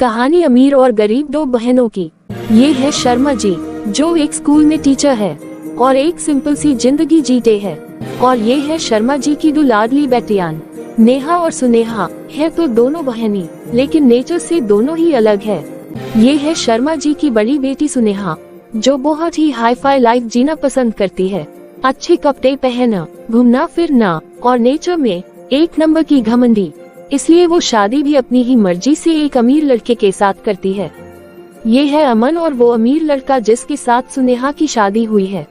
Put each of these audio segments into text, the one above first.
कहानी अमीर और गरीब दो बहनों की। ये है शर्मा जी, जो एक स्कूल में टीचर है और एक सिंपल सी जिंदगी जीते हैं। और ये है शर्मा जी की दो लाडली बेटियां, नेहा और सुनेहा। है तो दोनों बहनी, लेकिन नेचर से दोनों ही अलग है। ये है शर्मा जी की बड़ी बेटी सुनेहा, जो बहुत ही हाई फाई लाइफ जीना पसंद करती है। अच्छे कपड़े पहनना, घूमना फिरना और नेचर में एक नंबर की घमंडी। इसलिए वो शादी भी अपनी ही मर्जी से एक अमीर लड़के के साथ करती है। ये है अमन, और वो अमीर लड़का जिसके साथ सुनेहा की शादी हुई है।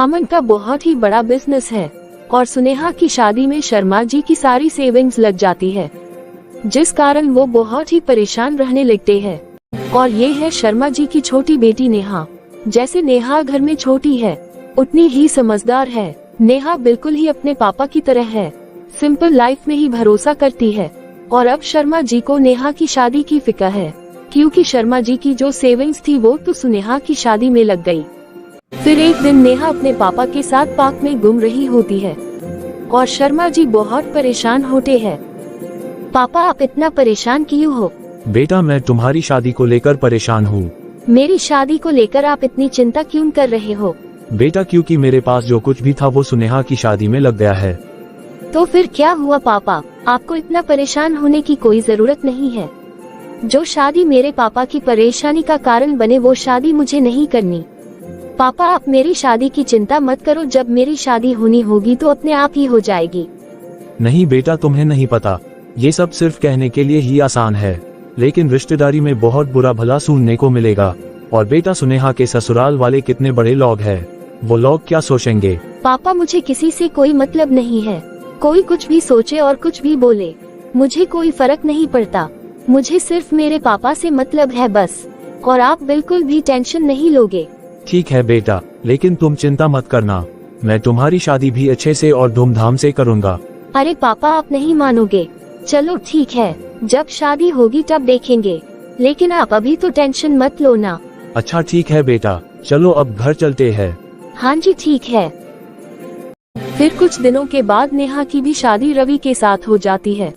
अमन का बहुत ही बड़ा बिजनेस है और सुनेहा की शादी में शर्मा जी की सारी सेविंग्स लग जाती है, जिस कारण वो बहुत ही परेशान रहने लगते हैं। और ये है शर्मा जी की छोटी बेटी नेहा। जैसे नेहा घर में छोटी है, उतनी ही समझदार है। नेहा बिल्कुल ही अपने पापा की तरह है, सिंपल लाइफ में ही भरोसा करती है। और अब शर्मा जी को नेहा की शादी की फिक्र है, क्योंकि शर्मा जी की जो सेविंग्स थी वो तो सुनेहा की शादी में लग गई। फिर एक दिन नेहा अपने पापा के साथ पार्क में घूम रही होती है और शर्मा जी बहुत परेशान होते हैं। पापा, आप इतना परेशान क्यों हो? बेटा, मैं तुम्हारी शादी को लेकर परेशान हूँ। मेरी शादी को लेकर आप इतनी चिंता क्यों कर रहे हो? बेटा, क्योंकि मेरे पास जो कुछ भी था वो सुनेहा की शादी में लग गया है। तो फिर क्या हुआ पापा? आपको इतना परेशान होने की कोई जरूरत नहीं है। जो शादी मेरे पापा की परेशानी का कारण बने, वो शादी मुझे नहीं करनी। पापा, आप मेरी शादी की चिंता मत करो। जब मेरी शादी होनी होगी तो अपने आप ही हो जाएगी। नहीं बेटा, तुम्हें नहीं पता, ये सब सिर्फ कहने के लिए ही आसान है, लेकिन रिश्तेदारी में बहुत बुरा भला सुनने को मिलेगा। और बेटा, सुनेहा के ससुराल वाले कितने बड़े लोग हैं, वो लोग क्या सोचेंगे? पापा, मुझे किसी से कोई मतलब नहीं है। कोई कुछ भी सोचे और कुछ भी बोले, मुझे कोई फर्क नहीं पड़ता। मुझे सिर्फ मेरे पापा से मतलब है बस। और आप बिल्कुल भी टेंशन नहीं लोगे। ठीक है बेटा, लेकिन तुम चिंता मत करना, मैं तुम्हारी शादी भी अच्छे से और धूमधाम से करूँगा। अरे पापा, आप नहीं मानोगे। चलो ठीक है, जब शादी होगी तब देखेंगे, लेकिन आप अभी तो टेंशन मत लो ना। अच्छा ठीक है बेटा, चलो अब घर चलते हैं। हाँ जी ठीक है। फिर कुछ दिनों के बाद नेहा की भी शादी रवि के साथ हो जाती है।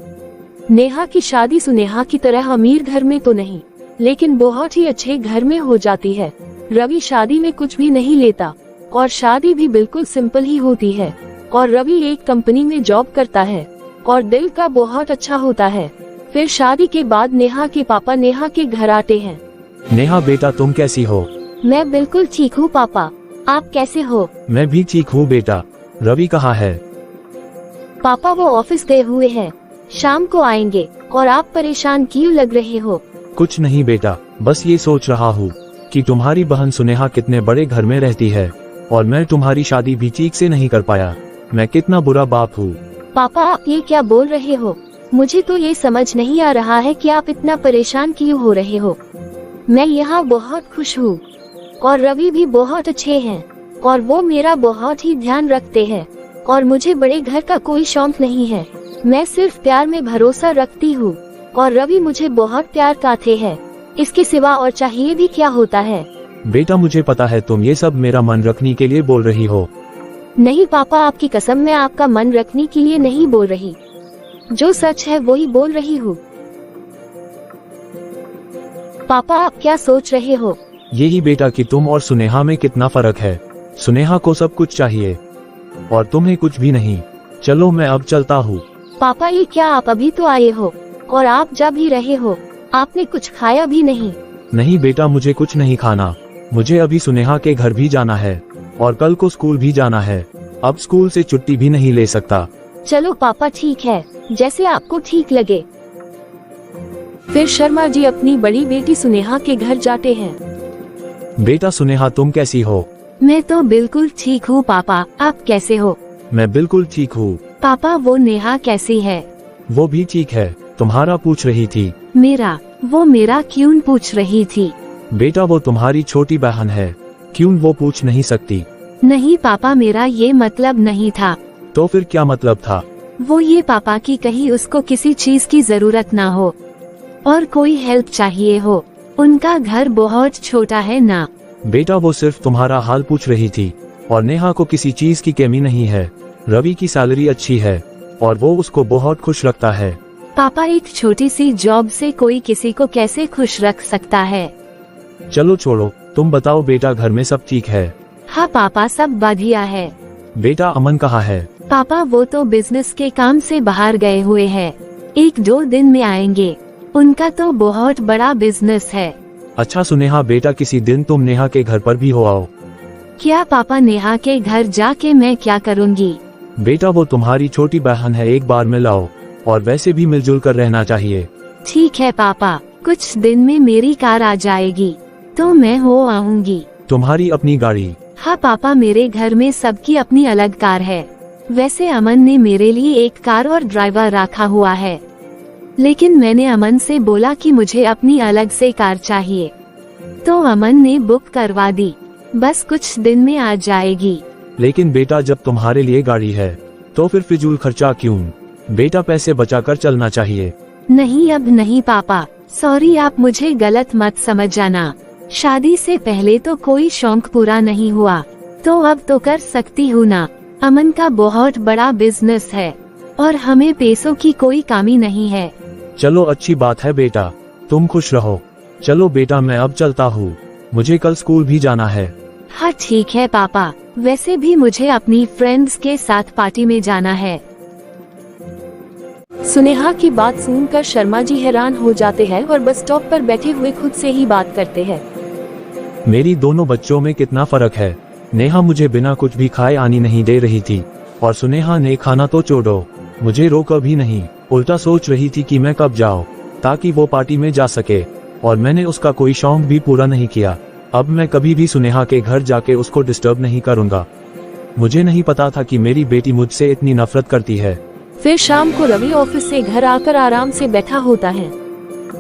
नेहा की शादी सुनेहा की तरह अमीर घर में तो नहीं, लेकिन बहुत ही अच्छे घर में हो जाती है। रवि शादी में कुछ भी नहीं लेता और शादी भी बिल्कुल सिंपल ही होती है। और रवि एक कंपनी में जॉब करता है और दिल का बहुत अच्छा होता है। फिर शादी के बाद नेहा के पापा नेहा के घर आते हैं। नेहा बेटा, तुम कैसी हो? मैं बिल्कुल ठीक हूँ पापा, आप कैसे हो? मैं भी ठीक हूँ बेटा। रवि कहाँ है? पापा, वो ऑफिस गए हुए हैं, शाम को आएंगे। और आप परेशान क्यों लग रहे हो? कुछ नहीं बेटा, बस ये सोच रहा हूँ कि तुम्हारी बहन सुनेहा कितने बड़े घर में रहती है और मैं तुम्हारी शादी भी ठीक से नहीं कर पाया। मैं कितना बुरा बाप हूँ। पापा, आप ये क्या बोल रहे हो? मुझे तो ये समझ नहीं आ रहा है कि आप इतना परेशान क्यों हो रहे हो। मैं यहाँ बहुत खुश हूँ और रवि भी बहुत अच्छे हैं और वो मेरा बहुत ही ध्यान रखते हैं। और मुझे बड़े घर का कोई शौक नहीं है, मैं सिर्फ प्यार में भरोसा रखती हूँ और रवि मुझे बहुत प्यार करते हैं। इसके सिवा और चाहिए भी क्या होता है? बेटा, मुझे पता है तुम ये सब मेरा मन रखने के लिए बोल रही हो। नहीं पापा, आपकी कसम, मैं आपका मन रखने के लिए नहीं बोल रही। जो सच है वही बोल रही हूँ। पापा, आप क्या सोच रहे हो? यही बेटा कि तुम और सुनेहा में कितना फर्क है। सुनेहा को सब कुछ चाहिए और तुम्हें कुछ भी नहीं। चलो मैं अब चलता हूँ। पापा, ये क्या, आप अभी तो आए हो और आप जा भी रहे हो? आपने कुछ खाया भी नहीं? नहीं बेटा, मुझे कुछ नहीं खाना। मुझे अभी सुनेहा के घर भी जाना है और कल को स्कूल भी जाना है। अब स्कूल से छुट्टी भी नहीं ले सकता। चलो पापा ठीक है, जैसे आपको ठीक लगे। फिर शर्मा जी अपनी बड़ी बेटी सुनेहा के घर जाते हैं। बेटा सुनेहा, तुम कैसी हो? मैं तो बिल्कुल ठीक हूँ पापा, आप कैसे हो? मैं बिल्कुल ठीक हूँ। पापा, वो नेहा कैसी है? वो भी ठीक है, तुम्हारा पूछ रही थी। वो मेरा क्यों पूछ रही थी? बेटा, वो तुम्हारी छोटी बहन है, क्यों वो पूछ नहीं सकती? नहीं पापा, मेरा ये मतलब नहीं था। तो फिर क्या मतलब था? वो ये पापा की कहीं उसको किसी चीज की जरूरत ना हो और कोई हेल्प चाहिए हो। उनका घर बहुत छोटा है ना। बेटा, वो सिर्फ तुम्हारा हाल पूछ रही थी और नेहा को किसी चीज की कमी नहीं है। रवि की सैलरी अच्छी है और वो उसको बहुत खुश रखता है पापा, एक छोटी सी जॉब से कोई किसी को कैसे खुश रख सकता है। चलो छोड़ो, तुम बताओ बेटा, घर में सब ठीक है? हाँ पापा, सब बढ़िया है। बेटा अमन कहाँ है? पापा, वो तो बिजनेस के काम से बाहर गए हुए हैं, 1-2 दिन में आएंगे। उनका तो बहुत बड़ा बिजनेस है। अच्छा सुनेहा बेटा, किसी दिन तुम नेहा के घर पर भी हो आओ। क्या पापा, नेहा के घर जाके मैं क्या करूँगी? बेटा वो तुम्हारी छोटी बहन है, एक बार मिलाओ, और वैसे भी मिलजुल कर रहना चाहिए। ठीक है पापा, कुछ दिन में मेरी कार आ जाएगी तो मैं हो आऊंगी। तुम्हारी अपनी गाड़ी? हाँ पापा, मेरे घर में सबकी अपनी अलग कार है। वैसे अमन ने मेरे लिए एक कार और ड्राइवर रखा हुआ है, लेकिन मैंने अमन से बोला कि मुझे अपनी अलग से कार चाहिए, तो अमन ने बुक करवा दी। बस कुछ दिन में आ जाएगी। लेकिन बेटा जब तुम्हारे लिए गाड़ी है तो फिर फिजूल खर्चा क्यों? बेटा पैसे बचाकर चलना चाहिए। नहीं, अब नहीं पापा, सॉरी, आप मुझे गलत मत समझ जाना। शादी से पहले तो कोई शौक पूरा नहीं हुआ, तो अब तो कर सकती हूँ ना। अमन का बहुत बड़ा बिजनेस है और हमें पैसों की कोई कमी नहीं है। चलो अच्छी बात है बेटा, तुम खुश रहो। चलो बेटा मैं अब चलता हूँ, मुझे कल स्कूल भी जाना है। हाँ ठीक है पापा, वैसे भी मुझे अपनी फ्रेंड्स के साथ पार्टी में जाना है। सुनेहा की बात सुनकर शर्मा जी हैरान हो जाते हैं और बस स्टॉप पर बैठे हुए खुद से ही बात करते हैं। मेरी दोनों बच्चों में कितना फर्क है। नेहा मुझे बिना कुछ भी खाए आनी नहीं दे रही थी, और सुनेहा ने खाना तो छोड़ो, मुझे रोका भी नहीं, उल्टा सोच रही थी कि मैं कब जाऊं ताकि वो पार्टी में जा सके, और मैंने उसका कोई शौक भी पूरा नहीं किया। अब मैं कभी भी सुनेहा के घर जाके उसको डिस्टर्ब नहीं करूंगा। मुझे नहीं पता था कि मेरी बेटी मुझसे इतनी नफरत करती है। फिर शाम को रवि ऑफिस से घर आकर आराम से बैठा होता है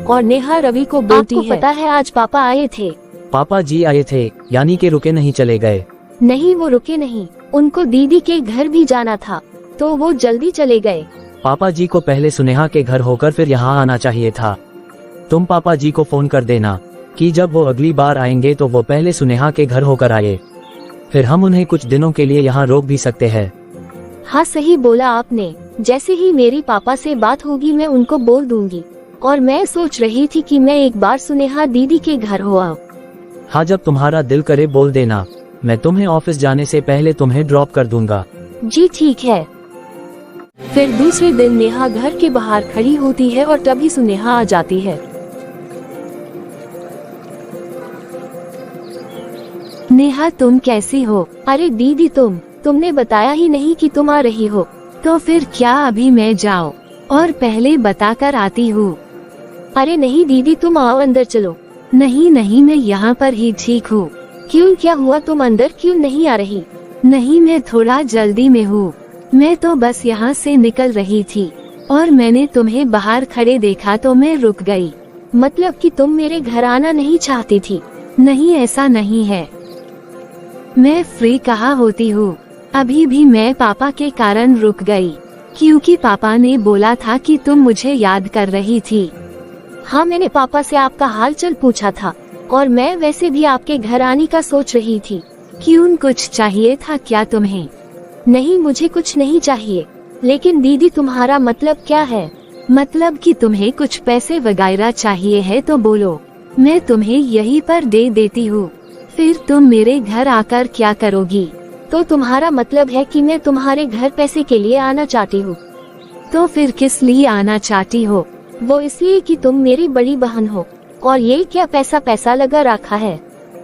और नेहा रवि को बोलती है, आपको पता है आज पापा आए थे? पापा जी आए थे, यानी कि रुके नहीं चले गए? नहीं, वो रुके नहीं, उनको दीदी के घर भी जाना था तो वो जल्दी चले गए। पापा जी को पहले सुनेहा के घर होकर फिर यहाँ आना चाहिए था। तुम पापा जी को फोन कर देना कि जब वो अगली बार आएंगे तो वो पहले सुनेहा के घर होकर आए, फिर हम उन्हें कुछ दिनों के लिए यहाँ रोक भी सकते हैं। हाँ सही बोला आपने, जैसे ही मेरी पापा से बात होगी मैं उनको बोल दूंगी। और मैं सोच रही थी कि मैं एक बार सुनेहा दीदी के घर हो आऊं। हाँ जब तुम्हारा दिल करे बोल देना, मैं तुम्हें ऑफिस जाने से पहले तुम्हें ड्रॉप कर दूंगा। जी ठीक है। फिर दूसरे दिन नेहा घर के बाहर खड़ी होती है और तभी सुनेहा आ जाती है। नेहा तुम कैसी हो? अरे दीदी तुमने बताया ही नहीं कि तुम आ रही हो, तो फिर क्या अभी मैं जाऊं और पहले बताकर आती हूँ? अरे नहीं दीदी, तुम आओ अंदर चलो। नहीं नहीं, मैं यहाँ पर ही ठीक हूँ। क्यों, क्या हुआ, तुम अंदर क्यों नहीं आ रही? नहीं, मैं थोड़ा जल्दी में हूँ, मैं तो बस यहाँ से निकल रही थी और मैंने तुम्हें बाहर खड़े देखा तो मैं रुक गई। मतलब कि तुम मेरे घर आना नहीं चाहती थी? नहीं, ऐसा नहीं है, मैं फ्री कहाँ होती हूँ। अभी भी मैं पापा के कारण रुक गई, क्योंकि पापा ने बोला था कि तुम मुझे याद कर रही थी। हाँ, मैंने पापा से आपका हालचाल पूछा था और मैं वैसे भी आपके घर आने का सोच रही थी। क्यों, कुछ चाहिए था क्या तुम्हें? नहीं, मुझे कुछ नहीं चाहिए। लेकिन दीदी तुम्हारा मतलब क्या है? मतलब कि तुम्हें कुछ पैसे वगैरह चाहिए है तो बोलो, मैं तुम्हें यहीं पर दे देती हूँ। फिर तुम मेरे घर आकर क्या करोगी? तो तुम्हारा मतलब है कि मैं तुम्हारे घर पैसे के लिए आना चाहती हूँ? तो फिर किस लिए आना चाहती हो? वो इसलिए कि तुम मेरी बड़ी बहन हो। और ये क्या पैसा लगा रखा है?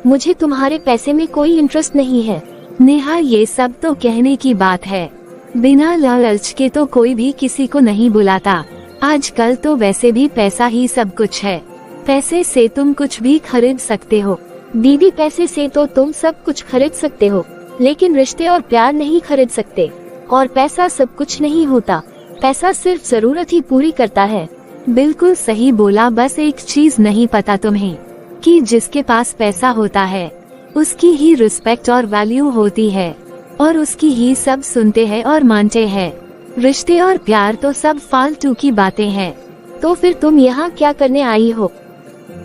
मुझे तुम्हारे पैसे में कोई इंटरेस्ट नहीं है। नेहा, ये सब तो कहने की बात है, बिना लालच के तो कोई भी किसी को नहीं बुलाता। आजकल तो वैसे भी पैसा ही सब कुछ है, पैसे से तुम कुछ भी खरीद सकते हो। दीदी, पैसे से तो तुम सब कुछ खरीद सकते हो, लेकिन रिश्ते और प्यार नहीं खरीद सकते। और पैसा सब कुछ नहीं होता, पैसा सिर्फ जरूरत ही पूरी करता है। बिल्कुल सही बोला, बस एक चीज नहीं पता तुम्हें कि जिसके पास पैसा होता है उसकी ही रिस्पेक्ट और वैल्यू होती है, और उसकी ही सब सुनते हैं और मानते हैं। रिश्ते और प्यार तो सब फालतू की बातें हैं। तो फिर तुम यहाँ क्या करने आई हो?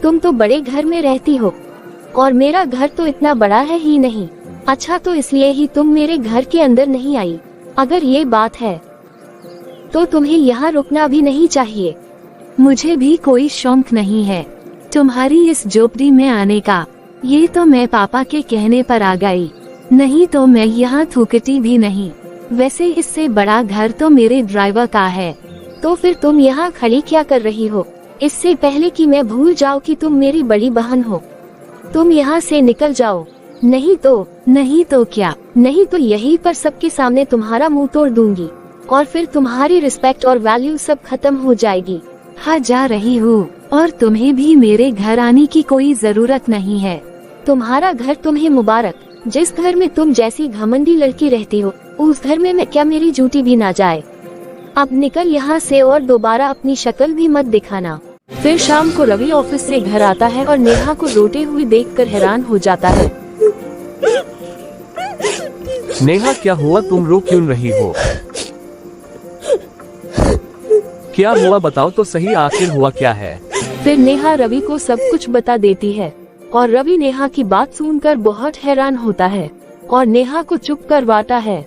तुम तो बड़े घर में रहती हो और मेरा घर तो इतना बड़ा है ही नहीं। अच्छा, तो इसलिए ही तुम मेरे घर के अंदर नहीं आई? अगर ये बात है तो तुम्हें यहाँ रुकना भी नहीं चाहिए। मुझे भी कोई शौक नहीं है तुम्हारी इस झोपड़ी में आने का। ये तो मैं पापा के कहने पर आ गई, नहीं तो मैं यहाँ थूकती भी नहीं। वैसे इससे बड़ा घर तो मेरे ड्राइवर का है। तो फिर तुम यहाँ खड़ी क्या कर रही हो? इससे पहले कि मैं भूल जाऊँ कि तुम मेरी बड़ी बहन हो, तुम यहाँ से निकल जाओ। नहीं तो क्या? नहीं तो यहीं पर सबके सामने तुम्हारा मुंह तोड़ दूंगी और फिर तुम्हारी रिस्पेक्ट और वैल्यू सब खत्म हो जाएगी। हाँ, जा रही हूँ और तुम्हें भी मेरे घर आने की कोई जरूरत नहीं है। तुम्हारा घर तुम्हें मुबारक। जिस घर में तुम जैसी घमंडी लड़की रहती हो, उस घर में मैं क्या मेरी जूती भी ना जाए। अब निकल यहाँ से और दोबारा अपनी शक्ल भी मत दिखाना। फिर शाम को रवि ऑफिस से घर आता है और नेहा को रोते हुए देखकर हैरान हो जाता है। नेहा, क्या हुआ? तुम रो क्यों रही हो? क्या हुआ बताओ तो सही, आखिर हुआ क्या है? फिर नेहा रवि को सब कुछ बता देती है और रवि नेहा की बात सुनकर बहुत हैरान होता है और नेहा को चुप करवाता है।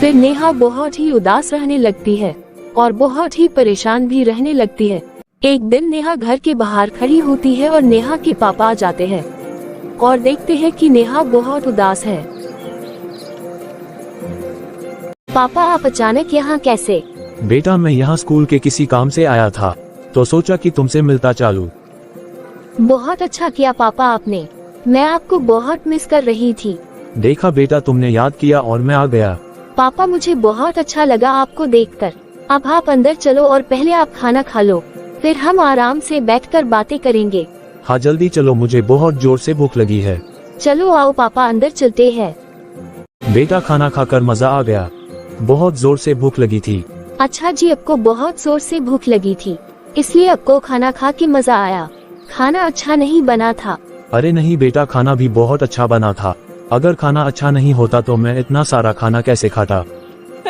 फिर नेहा बहुत ही उदास रहने लगती है और बहुत ही परेशान भी रहने लगती है। एक दिन नेहा घर के बाहर खड़ी होती है और नेहा के पापा आ जाते हैं और देखते हैं कि नेहा बहुत उदास है। पापा, आप अचानक यहाँ कैसे? बेटा, मैं यहाँ स्कूल के किसी काम से आया था तो सोचा कि तुमसे मिलता चालू। बहुत अच्छा किया पापा आपने, मैं आपको बहुत मिस कर रही थी। देखा बेटा, तुमने याद किया और मैं आ गया। पापा, मुझे बहुत अच्छा लगा आपको देखकर। अब आप अंदर चलो और पहले आप खाना खा लो, फिर हम आराम से बैठकर बातें करेंगे। हाँ, जल्दी चलो, मुझे बहुत जोर से भूख लगी है। चलो आओ पापा, अंदर चलते हैं। बेटा, खाना खाकर मजा आ गया, बहुत जोर से भूख लगी थी। अच्छा जी, आपको बहुत जोर से भूख लगी थी इसलिए आपको खाना खा के मजा आया। खाना अच्छा नहीं बना था। अरे नहीं बेटा, खाना भी बहुत अच्छा बना था। अगर खाना अच्छा नहीं होता तो मैं इतना सारा खाना कैसे खाता?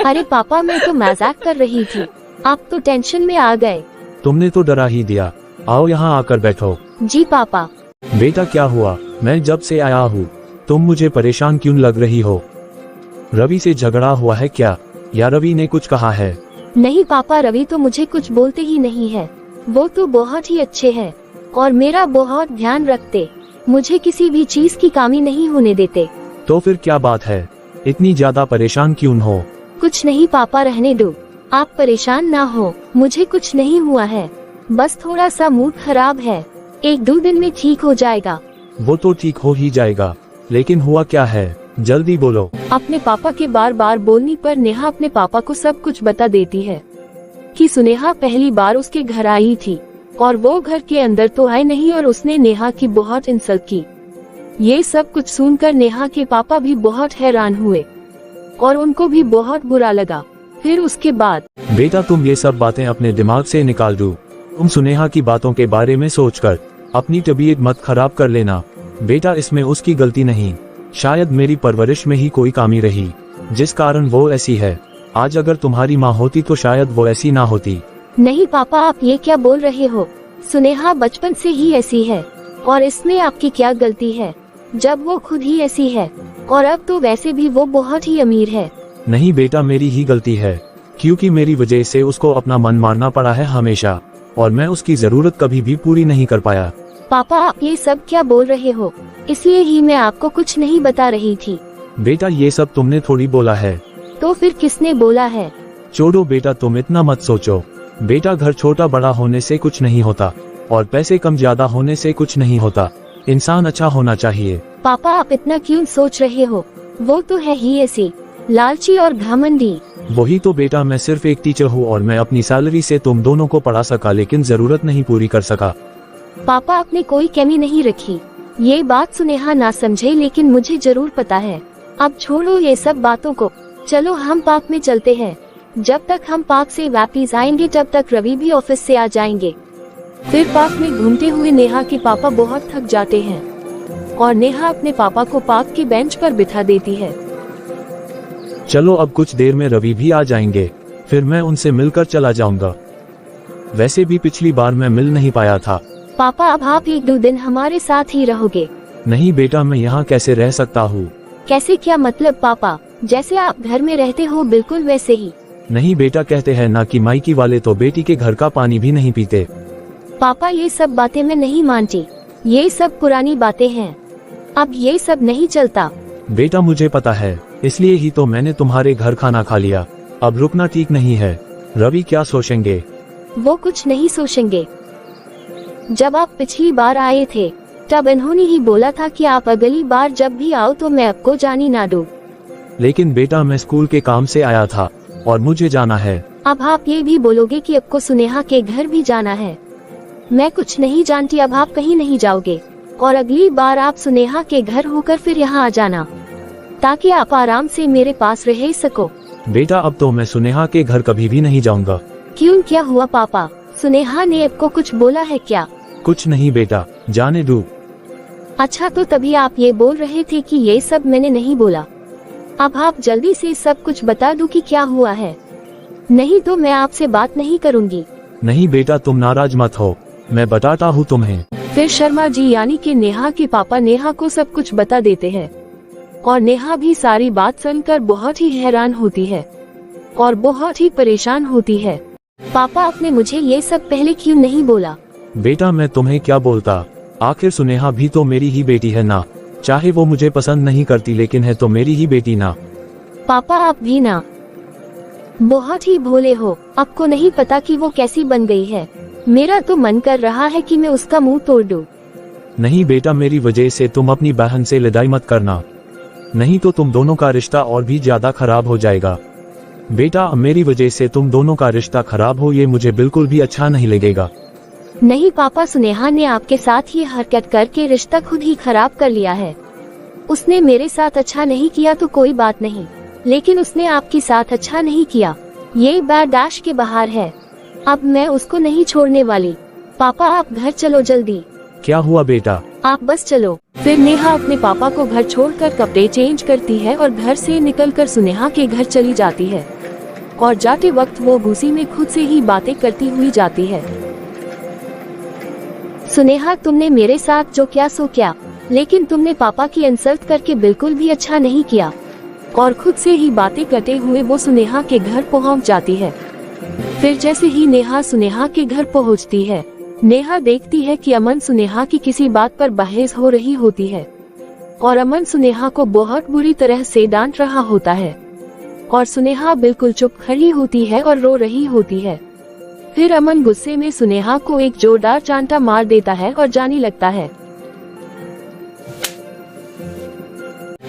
अरे पापा, मैं तो मजाक कर रही थी, आप तो टेंशन में आ गए। तुमने तो डरा ही दिया। आओ यहाँ आकर बैठो। जी पापा। बेटा, क्या हुआ? मैं जब से आया हूँ तुम मुझे परेशान क्यों लग रही हो? रवि से झगड़ा हुआ है क्या, या रवि ने कुछ कहा है? नहीं पापा, रवि तो मुझे कुछ बोलते ही नहीं है। वो तो बहुत ही अच्छे हैं और मेरा बहुत ध्यान रखते, मुझे किसी भी चीज की कमी नहीं होने देते। तो फिर क्या बात है, इतनी ज्यादा परेशान क्यों हो? कुछ नहीं पापा, रहने दो, आप परेशान ना हो, मुझे कुछ नहीं हुआ है, बस थोड़ा सा मूड खराब है, 1-2 दिन में ठीक हो जाएगा। वो तो ठीक हो ही जाएगा, लेकिन हुआ क्या है, जल्दी बोलो। अपने पापा के बार बार बोलने पर नेहा अपने पापा को सब कुछ बता देती है कि सुनेहा पहली बार उसके घर आई थी और वो घर के अंदर तो आए नहीं और उसने नेहा की बहुत इंसल्ट की। ये सब कुछ सुनकर नेहा के पापा भी बहुत हैरान हुए और उनको भी बहुत बुरा लगा। फिर उसके बाद, बेटा, तुम ये सब बातें अपने दिमाग से निकाल दो। तुम सुनेहा की बातों के बारे में सोचकर अपनी तबीयत मत खराब कर लेना। बेटा, इसमें उसकी गलती नहीं, शायद मेरी परवरिश में ही कोई कमी रही जिस कारण वो ऐसी है। आज अगर तुम्हारी माँ होती तो शायद वो ऐसी ना होती। नहीं पापा, आप ये क्या बोल रहे हो? सुनेहा बचपन से ही ऐसी है और इसमें आपकी क्या गलती है जब वो खुद ही ऐसी है, और अब तो वैसे भी वो बहुत ही अमीर है। नहीं बेटा, मेरी ही गलती है, क्योंकि मेरी वजह से उसको अपना मन मारना पड़ा है हमेशा, और मैं उसकी जरूरत कभी भी पूरी नहीं कर पाया। पापा, आप ये सब क्या बोल रहे हो? इसलिए ही मैं आपको कुछ नहीं बता रही थी। बेटा, ये सब तुमने थोड़ी बोला है। तो फिर किसने बोला है? छोड़ो बेटा, तुम इतना मत सोचो। बेटा, घर छोटा बड़ा होने से कुछ नहीं होता और पैसे कम ज्यादा होने से कुछ नहीं होता। इंसान अच्छा होना चाहिए। पापा, आप इतना क्यों सोच रहे हो? वो तो है ही ऐसी, लालची और घमंडी। वही तो बेटा, मैं सिर्फ एक टीचर हूँ और मैं अपनी सैलरी से तुम दोनों को पढ़ा सका, लेकिन जरूरत नहीं पूरी कर सका। पापा, आपने कोई कमी नहीं रखी। ये बात सुनेहा ना समझे, लेकिन मुझे जरूर पता है। अब छोड़ो ये सब बातों को, चलो हम पार्क में चलते हैं। जब तक हम पार्क से वापस आएंगे तब तक रवि भी ऑफिस से आ जाएंगे। फिर पार्क में घूमते हुए नेहा के पापा बहुत थक जाते हैं और नेहा अपने पापा को पार्क के बेंच पर बिठा देती है। चलो, अब कुछ देर में रवि भी आ जाएंगे, फिर मैं उनसे मिलकर चला जाऊंगा। वैसे भी पिछली बार मैं मिल नहीं पाया था। पापा, अब आप 1-2 दिन हमारे साथ ही रहोगे? नहीं बेटा, मैं यहाँ कैसे रह सकता हूँ। कैसे, क्या मतलब पापा? जैसे आप घर में रहते हो बिल्कुल वैसे ही। नहीं बेटा, कहते हैं ना कि मायके वाले तो बेटी के घर का पानी भी नहीं पीते। पापा ये सब बातें मैं नहीं मानती, ये सब पुरानी बातें हैं, अब ये सब नहीं चलता। बेटा मुझे पता है, इसलिए ही तो मैंने तुम्हारे घर खाना खा लिया। अब रुकना ठीक नहीं है। रवि क्या सोचेंगे? वो कुछ नहीं सोचेंगे। जब आप पिछली बार आए थे तब इन्होंने ही बोला था कि आप अगली बार जब भी आओ तो मैं आपको जाने ना दूं। लेकिन बेटा मैं स्कूल के काम से आया था और मुझे जाना है। अब आप ये भी बोलोगे कि आपको सुनेहा के घर भी जाना है। मैं कुछ नहीं जानती, अब आप कहीं नहीं जाओगे और अगली बार आप सुनेहा के घर होकर फिर यहाँ आ जाना ताकि आप आराम से मेरे पास रह सको। बेटा अब तो मैं सुनेहा के घर कभी भी नहीं जाऊंगा। क्यों, क्या हुआ पापा? सुनेहा ने आपको कुछ बोला है क्या? कुछ नहीं बेटा, जाने दो। अच्छा, तो तभी आप ये बोल रहे थे कि ये सब मैंने नहीं बोला। अब आप जल्दी से सब कुछ बता दो कि क्या हुआ है, नहीं तो मैं आपसे बात नहीं करूंगी। नहीं बेटा तुम नाराज मत हो, मैं बताता हूँ तुम्हें। फिर शर्मा जी यानी कि नेहा के पापा नेहा को सब कुछ बता देते हैं और नेहा भी सारी बात सुनकर बहुत ही हैरान होती है और बहुत ही परेशान होती है। पापा आपने मुझे ये सब पहले क्यों नहीं बोला? बेटा मैं तुम्हें क्या बोलता, आखिर सुनेहा भी तो मेरी ही बेटी है ना। चाहे वो मुझे पसंद नहीं करती लेकिन है तो मेरी ही बेटी ना। पापा आप भी ना बहुत ही भोले हो, आपको नहीं पता कि वो कैसी बन गई है। मेरा तो मन कर रहा है कि मैं उसका मुंह तोड़ दूं। नहीं बेटा, मेरी वजह से तुम अपनी बहन से लड़ाई मत करना, नहीं तो तुम दोनों का रिश्ता और भी ज्यादा खराब हो जाएगा। बेटा मेरी वजह से तुम दोनों का रिश्ता खराब हो ये मुझे बिल्कुल भी अच्छा नहीं लगेगा। नहीं पापा, सुनेहा ने आपके साथ ये हरकत करके रिश्ता खुद ही खराब कर लिया है। उसने मेरे साथ अच्छा नहीं किया तो कोई बात नहीं, लेकिन उसने आपके साथ अच्छा नहीं किया, ये बर्दाश्त के बाहर है। अब मैं उसको नहीं छोड़ने वाली। पापा आप घर चलो जल्दी। क्या हुआ बेटा? आप बस चलो। फिर नेहा अपने पापा को घर छोड़कर कपड़े चेंज करती है और घर से निकलकर सुनेहा के घर चली जाती है और जाते वक्त वो गुस्से में खुद से ही बातें करती हुई जाती है। सुनेहा तुमने मेरे साथ जो किया सो क्या, लेकिन तुमने पापा की इंसल्ट करके बिल्कुल भी अच्छा नहीं किया। और खुद से ही बातें करते हुए वो सुनेहा के घर पहुंच जाती है। फिर जैसे ही नेहा सुनेहा के घर पहुंचती है, नेहा देखती है कि अमन सुनेहा की किसी बात पर बहस हो रही होती है और अमन सुनेहा को बहुत बुरी तरह से डांट रहा होता है और सुनेहा बिल्कुल चुप खड़ी होती है और रो रही होती है। फिर अमन गुस्से में सुनेहा को एक जोरदार चांटा मार देता है और जाने लगता है।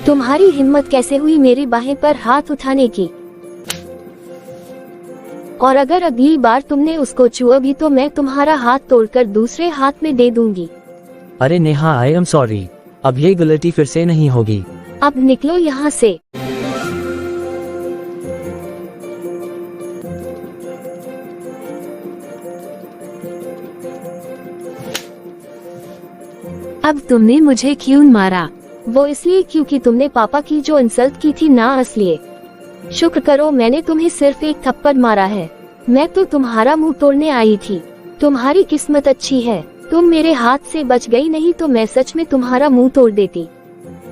तुम्हारी हिम्मत कैसे हुई मेरी बाहें पर हाथ उठाने की? और अगर अगली बार तुमने उसको छुआ भी तो मैं तुम्हारा हाथ तोड़कर दूसरे हाथ में दे दूंगी। अरे नेहा आई एम सॉरी, अब ये गलती फिर से नहीं होगी। अब निकलो यहाँ से। अब तुमने मुझे क्यों मारा? वो इसलिए क्योंकि तुमने पापा की जो इंसल्ट की थी ना, इसलिए। शुक्र करो मैंने तुम्हें सिर्फ एक थप्पड़ मारा है, मैं तो तुम्हारा मुंह तोड़ने आई थी। तुम्हारी किस्मत अच्छी है, तुम मेरे हाथ से बच गई, नहीं तो मैं सच में तुम्हारा मुंह तोड़ देती।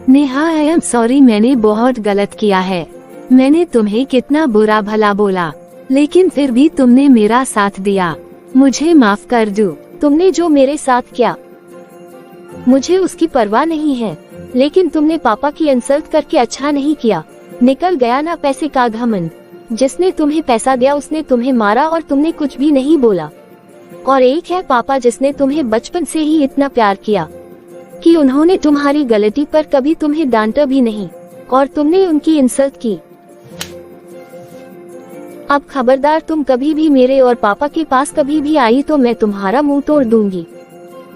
नेहा आई एम सॉरी, मैंने बहुत गलत किया है। मैंने तुम्हें कितना बुरा भला बोला, लेकिन फिर भी तुमने मेरा साथ दिया। मुझे माफ कर दो। तुमने जो मेरे साथ किया मुझे उसकी परवाह नहीं है, लेकिन तुमने पापा की इंसल्ट करके अच्छा नहीं किया। निकल गया ना पैसे का घमंड। जिसने तुम्हें पैसा दिया उसने तुम्हें मारा और तुमने कुछ भी नहीं बोला। और एक है पापा जिसने तुम्हें बचपन से ही इतना प्यार किया कि उन्होंने तुम्हारी गलती पर कभी तुम्हें डांटा भी नहीं और तुमने उनकी इंसल्ट की। अब खबरदार, तुम कभी भी मेरे और पापा के पास कभी भी आई तो मैं तुम्हारा मुंह तोड़ दूंगी।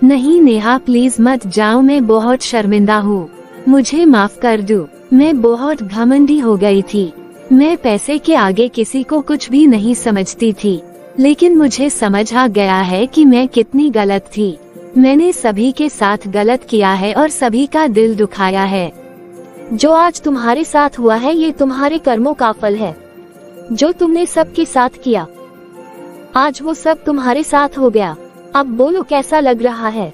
नहीं नेहा प्लीज मत जाओ, मैं बहुत शर्मिंदा हूँ, मुझे माफ कर दो। मैं बहुत घमंडी हो गई थी, मैं पैसे के आगे किसी को कुछ भी नहीं समझती थी, लेकिन मुझे समझ आ गया है कि मैं कितनी गलत थी। मैंने सभी के साथ गलत किया है और सभी का दिल दुखाया है। जो आज तुम्हारे साथ हुआ है ये तुम्हारे कर्मों का फल है। जो तुमने सबके साथ किया आज वो सब तुम्हारे साथ हो गया। अब बोलो कैसा लग रहा है?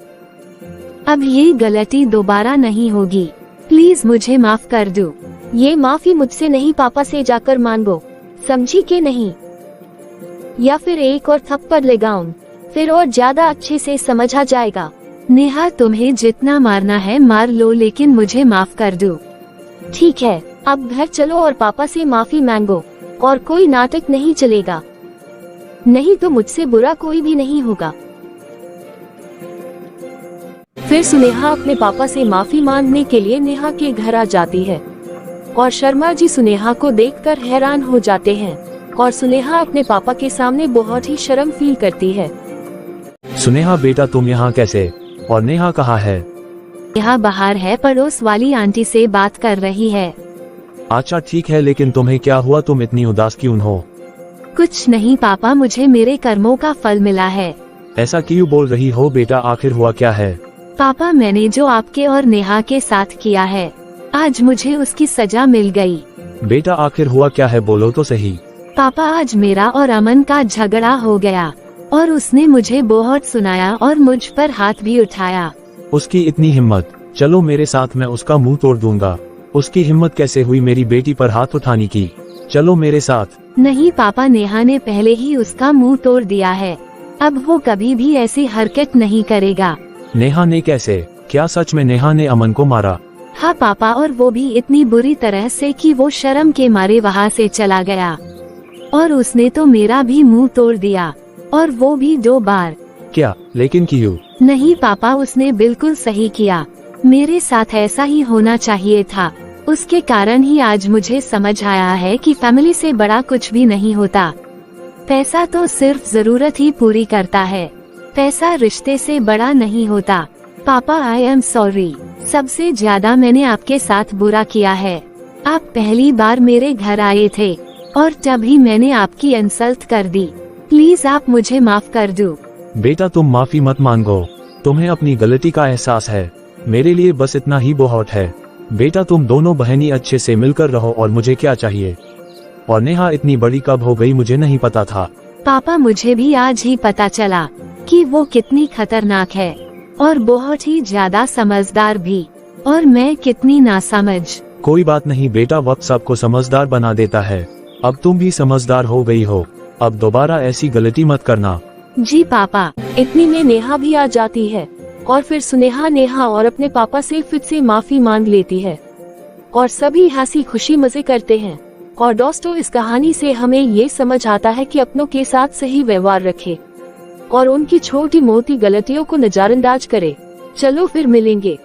अब ये गलती दोबारा नहीं होगी, प्लीज मुझे माफ कर दो। ये माफी मुझसे नहीं पापा से जाकर मांगो, समझी के नहीं? या फिर एक और थप्पड़ लगाऊं, फिर और ज्यादा अच्छे से समझ आ जाएगा। नेहा तुम्हें जितना मारना है मार लो, लेकिन मुझे माफ कर दो। ठीक है, अब घर चलो और पापा से माफी मांगो, और कोई नाटक नहीं चलेगा, नहीं तो मुझसे बुरा कोई भी नहीं होगा। फिर सुनेहा अपने पापा से माफी मांगने के लिए नेहा के घर आ जाती है, और शर्मा जी सुनेहा को देखकर हैरान हो जाते हैं, और सुनेहा अपने पापा के सामने बहुत ही शर्म फील करती है। सुनेहा बेटा तुम यहाँ कैसे? और नेहा कहाँ है? नेहा बाहर है, पड़ोस वाली आंटी से बात कर रही है। अच्छा ठीक है, लेकिन तुम्हें क्या हुआ, तुम इतनी उदास क्यों हो? कुछ नहीं पापा, मुझे मेरे कर्मों का फल मिला है। ऐसा क्यों बोल रही हो बेटा, आखिर हुआ क्या है? पापा मैंने जो आपके और नेहा के साथ किया है, आज मुझे उसकी सजा मिल गई। बेटा आखिर हुआ क्या है, बोलो तो सही। पापा आज मेरा और अमन का झगड़ा हो गया, और उसने मुझे बहुत सुनाया और मुझ पर हाथ भी उठाया। उसकी इतनी हिम्मत, चलो मेरे साथ, मैं उसका मुंह तोड़ दूंगा। उसकी हिम्मत कैसे हुई मेरी बेटी पर हाथ उठाने की? चलो मेरे साथ। नहीं पापा, नेहा ने पहले ही उसका मुंह तोड़ दिया है, अब वो कभी भी ऐसी हरकत नहीं करेगा। नेहा ने कैसे? क्या सच में नेहा ने अमन को मारा? हाँ पापा, और वो भी इतनी बुरी तरह से कि वो शर्म के मारे वहाँ से चला गया, और उसने तो मेरा भी मुंह तोड़ दिया, और वो भी 2 बार। क्या? लेकिन क्यों? नहीं पापा, उसने बिल्कुल सही किया, मेरे साथ ऐसा ही होना चाहिए था। उसके कारण ही आज मुझे समझ आया है कि फैमिली से बड़ा कुछ भी नहीं होता। पैसा तो सिर्फ जरूरत ही पूरी करता है, पैसा रिश्ते से बड़ा नहीं होता। पापा आई एम सॉरी, सबसे ज्यादा मैंने आपके साथ बुरा किया है। आप पहली बार मेरे घर आए थे, और तभी मैंने आपकी इंसल्ट कर दी। प्लीज आप मुझे माफ कर दो। बेटा तुम माफी मत मांगो, तुम्हें अपनी गलती का एहसास है, मेरे लिए बस इतना ही बहुत है। बेटा तुम दोनों बहनी अच्छे से मिलकर रहो, और मुझे क्या चाहिए? और नेहा इतनी बड़ी कब हो गई, मुझे नहीं पता था। पापा मुझे भी आज ही पता चला कि वो कितनी खतरनाक है, और बहुत ही ज्यादा समझदार भी, और मैं कितनी नासमझ। कोई बात नहीं बेटा, वक्त सबको समझदार बना देता है। अब तुम भी समझदार हो गई हो, अब दोबारा ऐसी गलती मत करना। जी पापा। इतनी में नेहा भी आ जाती है, और फिर सुनेहा नेहा और अपने पापा से फिर से माफी मांग लेती है, और सभी हंसी खुशी मजे करते हैं। और दोस्तों, इस कहानी से हमें ये समझ आता है कि अपनों के साथ सही व्यवहार रखें, और उनकी छोटी मोटी गलतियों को नजरअंदाज करें। चलो फिर मिलेंगे।